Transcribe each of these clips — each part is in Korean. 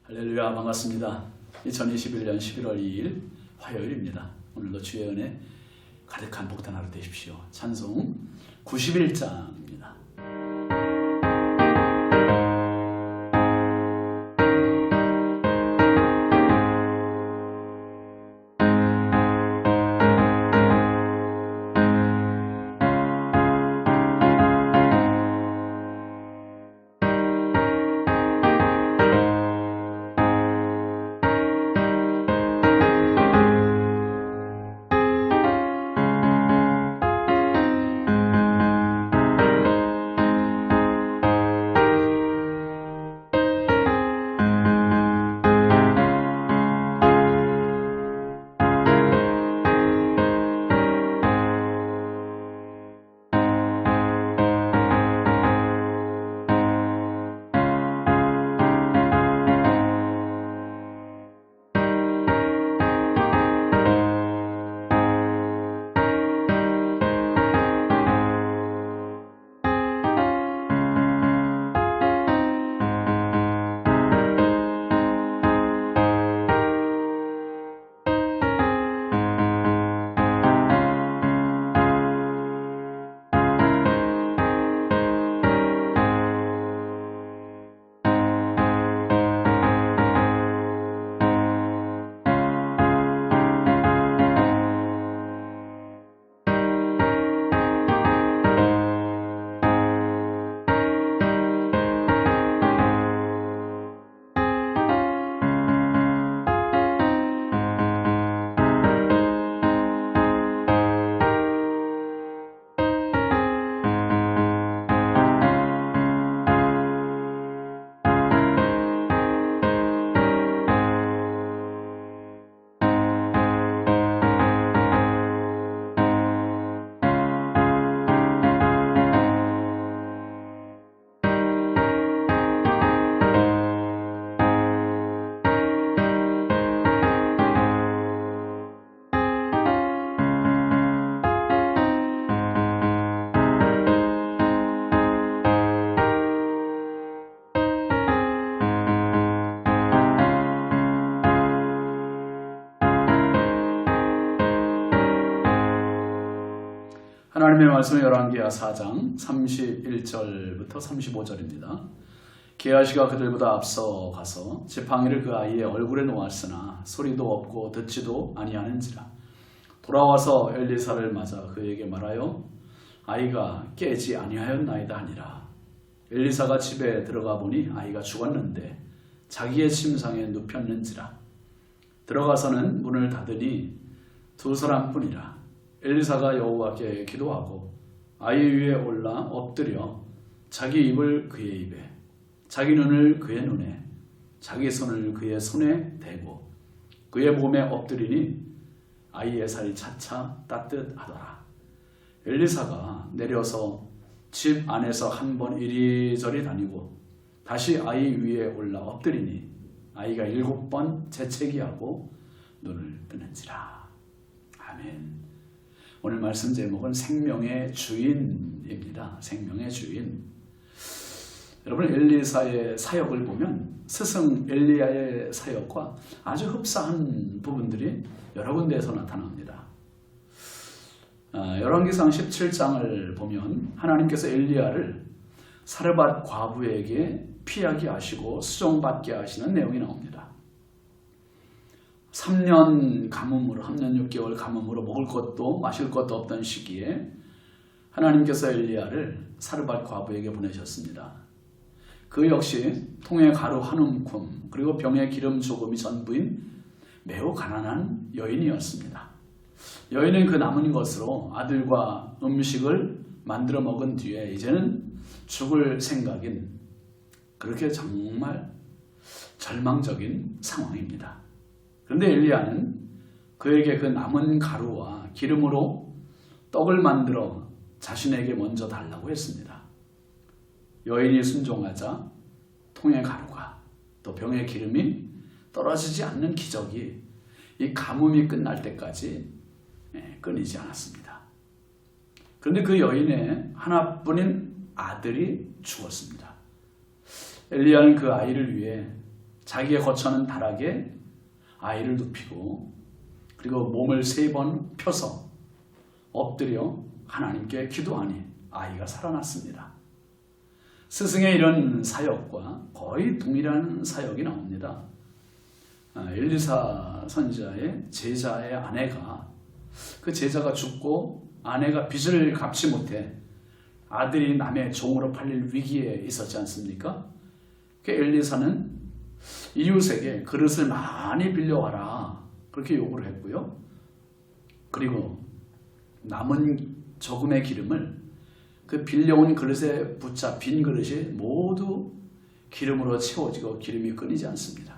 할렐루야, 반갑습니다. 2021년 11월 2일 화요일입니다. 오늘도 주의 은혜 가득한 복된 하루 되십시오. 찬송 91장입니다. 하나님의 말씀은 열왕기하 4장 31절부터 35절입니다. 게하시가 그들보다 앞서 가서 지팡이를 그 아이의 얼굴에 놓았으나 소리도 없고 듣지도 아니하는지라. 돌아와서 엘리사를 맞아 그에게 말하여 아이가 깨지 아니하였나이다 하니라. 엘리사가 집에 들어가 보니 아이가 죽었는데 자기의 침상에 눕혔는지라. 들어가서는 문을 닫으니 두 사람뿐이라. 엘리사가 여호와께 기도하고 아이 위에 올라 엎드려 자기 입을 그의 입에, 자기 눈을 그의 눈에, 자기 손을 그의 손에 대고 그의 몸에 엎드리니 아이의 살이 차차 따뜻하더라. 엘리사가 내려서 집 안에서 한 번 이리저리 다니고 다시 아이 위에 올라 엎드리니 아이가 7번 재채기하고 눈을 뜨는지라. 아멘. 오늘 말씀 제목은 생명의 주인입니다. 생명의 주인. 여러분, 엘리사의 사역을 보면 스승 엘리야의 사역과 아주 흡사한 부분들이 여러 군데에서 나타납니다. 열왕기상 17장을 보면 하나님께서 엘리야를 사르밧 과부에게 피하게 하시고 수종받게 하시는 내용이 나옵니다. 3년 가뭄으로, 3년 6개월 가뭄으로 먹을 것도 마실 것도 없던 시기에 하나님께서 엘리야를 사르밧 과부에게 보내셨습니다. 그 역시 통에 가루 한 움큼 그리고 병에 기름 조금이 전부인 매우 가난한 여인이었습니다. 여인은 그 남은 것으로 아들과 음식을 만들어 먹은 뒤에 이제는 죽을 생각인, 그렇게 정말 절망적인 상황입니다. 그런데 엘리야는 그에게 그 남은 가루와 기름으로 떡을 만들어 자신에게 먼저 달라고 했습니다. 여인이 순종하자 통의 가루가 또 병의 기름이 떨어지지 않는 기적이 이 가뭄이 끝날 때까지 끊이지 않았습니다. 그런데 그 여인의 하나뿐인 아들이 죽었습니다. 엘리야는 그 아이를 위해 자기의 거처는 다락에 아이를 눕히고 그리고 몸을 3번 펴서 엎드려 하나님께 기도하니 아이가 살아났습니다. 스승의 이런 사역과 거의 동일한 사역이 나옵니다. 엘리사 선지자의 제자의 아내가 그 제자가 죽고 아내가 빚을 갚지 못해 아들이 남의 종으로 팔릴 위기에 있었지 않습니까? 그 엘리사는 이웃에게 그릇을 많이 빌려와라 그렇게 요구를 했고요. 그리고 남은 조금의 기름을 그 빌려온 그릇에 붙자 빈 그릇이 모두 기름으로 채워지고 기름이 끊이지 않습니다.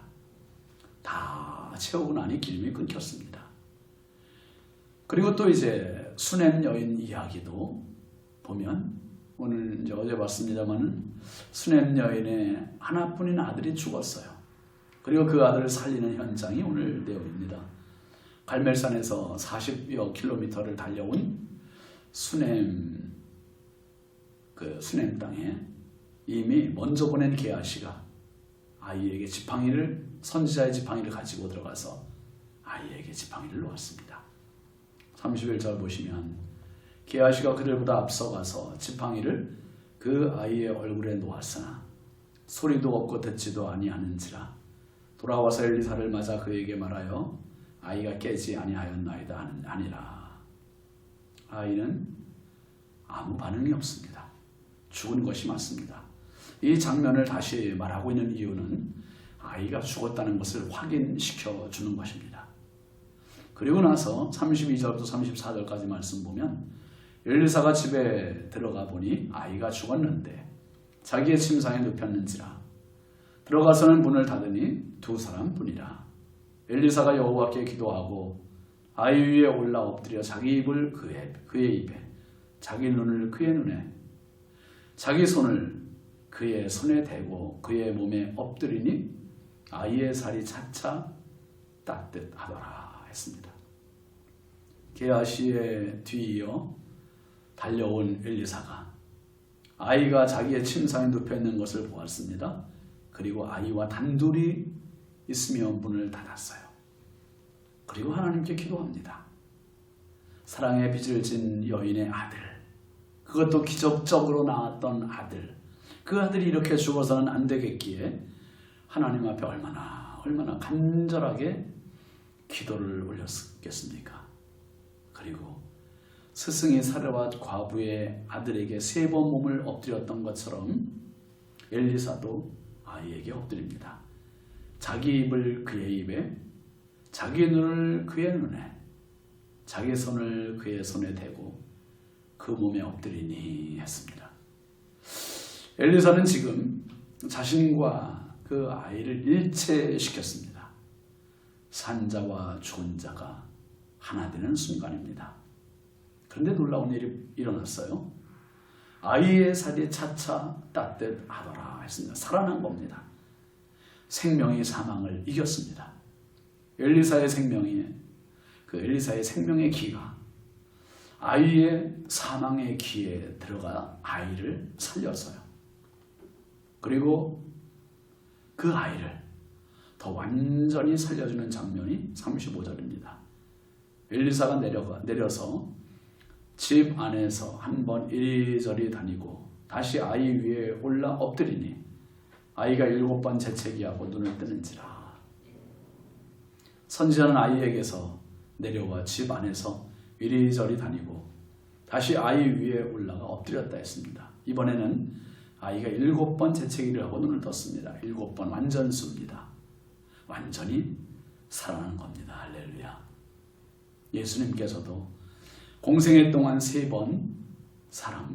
다 채우고 나니 기름이 끊겼습니다. 그리고 또 이제 수넴 여인 이야기도 보면 오늘 이제 어제 봤습니다만 수넴 여인의 하나뿐인 아들이 죽었어요. 그리고 그 아들을 살리는 현장이 오늘 내용입니다. 갈멜산에서 40여 킬로미터를 달려온 수넴 땅에 이미 먼저 보낸 게하시가 아이에게 선지자의 지팡이를 가지고 들어가서 아이에게 지팡이를 놓았습니다. 31절 보시면 게하시가 그들보다 앞서가서 지팡이를 그 아이의 얼굴에 놓았으나 소리도 없고 듣지도 아니하는지라 돌아와서 엘리사를 맞아 그에게 말하여 아이가 깨지 아니하였나이다 아니라. 아이는 아무 반응이 없습니다. 죽은 것이 맞습니다. 이 장면을 다시 말하고 있는 이유는 아이가 죽었다는 것을 확인시켜 주는 것입니다. 그리고 나서 32절부터 34절까지 말씀 보면 엘리사가 집에 들어가 보니 아이가 죽었는데 자기의 침상에 눕혔는지라 들어가서는 문을 닫으니 2사람뿐이라. 엘리사가 여호와께 기도하고 아이 위에 올라 엎드려 자기 입을 그의 입에 자기 눈을 그의 눈에 자기 손을 그의 손에 대고 그의 몸에 엎드리니 아이의 살이 차차 따뜻하더라 했습니다. 게하시에 뒤이어 달려온 엘리사가 아이가 자기의 침상에 눕혀있는 것을 보았습니다. 그리고 아이와 단둘이 있으며 문을 닫았어요. 그리고 하나님께 기도합니다. 사랑의 빚을 진 여인의 아들, 그것도 기적적으로 낳았던 아들, 그 아들이 이렇게 죽어서는 안 되겠기에 하나님 앞에 얼마나 간절하게 기도를 올렸겠습니까? 그리고 스승이 사르밧 과부의 아들에게 3번 몸을 엎드렸던 것처럼 엘리사도 아이에게 엎드립니다. 자기 입을 그의 입에, 자기 눈을 그의 눈에, 자기 손을 그의 손에 대고 그 몸에 엎드리니 했습니다. 엘리사는 지금 자신과 그 아이를 일체시켰습니다. 산자와 죽은 자가 하나 되는 순간입니다. 그런데 놀라운 일이 일어났어요. 아이의 살이 차차 따뜻하더라 했습니다. 살아난 겁니다. 생명이 사망을 이겼습니다. 엘리사의 생명의 기가 아이의 사망의 기에 들어가 아이를 살렸어요. 그리고 그 아이를 더 완전히 살려주는 장면이 35절입니다. 엘리사가 내려서 집 안에서 한번 이리저리 다니고 다시 아이 위에 올라 엎드리니 아이가 7번 재채기하고 눈을 뜨는지라. 선지자는 아이에게서 내려와 집 안에서 이리저리 다니고 다시 아이 위에 올라가 엎드렸다 했습니다. 이번에는 아이가 7번 재채기를 하고 눈을 떴습니다. 7번 완전수입니다. 완전히 살아난 겁니다. 할렐루야. 예수님께서도 공생애 동안 3번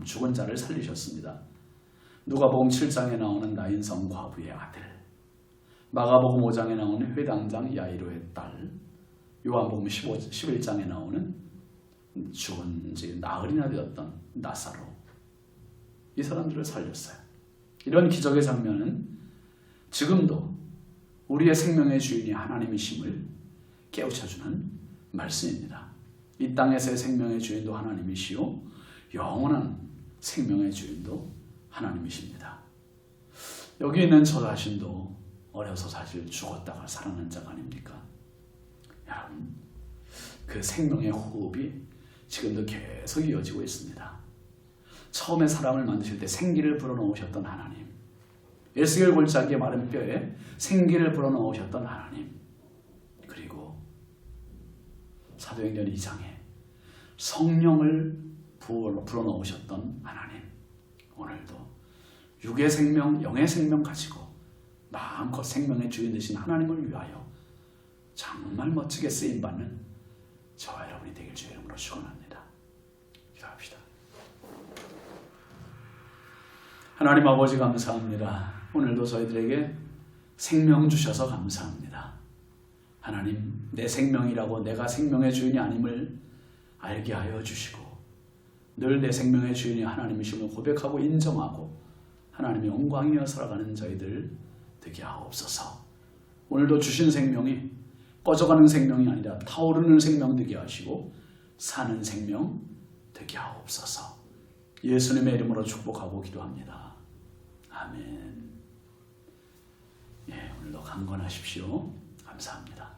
죽은 자를 살리셨습니다. 누가복음 7장에 나오는 나인성 과부의 아들, 마가복음 5장에 나오는 회당장 야이로의 딸, 요한복음 11장에 나오는 죽은 지 나흘이나 되었던 나사로, 이 사람들을 살렸어요. 이런 기적의 장면은 지금도 우리의 생명의 주인이 하나님이심을 깨우쳐주는 말씀입니다. 이 땅에서의 생명의 주인도 하나님이시요 영원한 생명의 주인도 하나님이십니다. 여기 있는 저 자신도 어려서 사실 죽었다가 살아난 자가 아닙니까? 여러분, 그 생명의 호흡이 지금도 계속 이어지고 있습니다. 처음에 사람을 만드실 때 생기를 불어넣으셨던 하나님, 에스겔 골짜기의 마른 뼈에 생기를 불어넣으셨던 하나님, 그리고 사도행전 2장에 성령을 불어넣으셨던 하나님, 오늘도 육의 생명, 영의 생명 가지고 마음껏 생명의 주인 되신 하나님을 위하여 정말 멋지게 쓰임받는 저와 여러분이 되길 주의 이름으로 축원합니다. 기도합시다. 하나님 아버지 감사합니다. 오늘도 저희들에게 생명 주셔서 감사합니다. 하나님, 내 생명이라고 내가 생명의 주인이 아님을 알게 하여 주시고 늘 내 생명의 주인이 하나님이심을 고백하고 인정하고 하나님의 영광이여 살아가는 저희들 되게 하옵소서. 오늘도 주신 생명이 꺼져가는 생명이 아니라 타오르는 생명 되게 하시고 사는 생명 되게 하옵소서. 예수님의 이름으로 축복하고 기도합니다. 아멘. 예, 오늘도 강건하십시오. 감사합니다.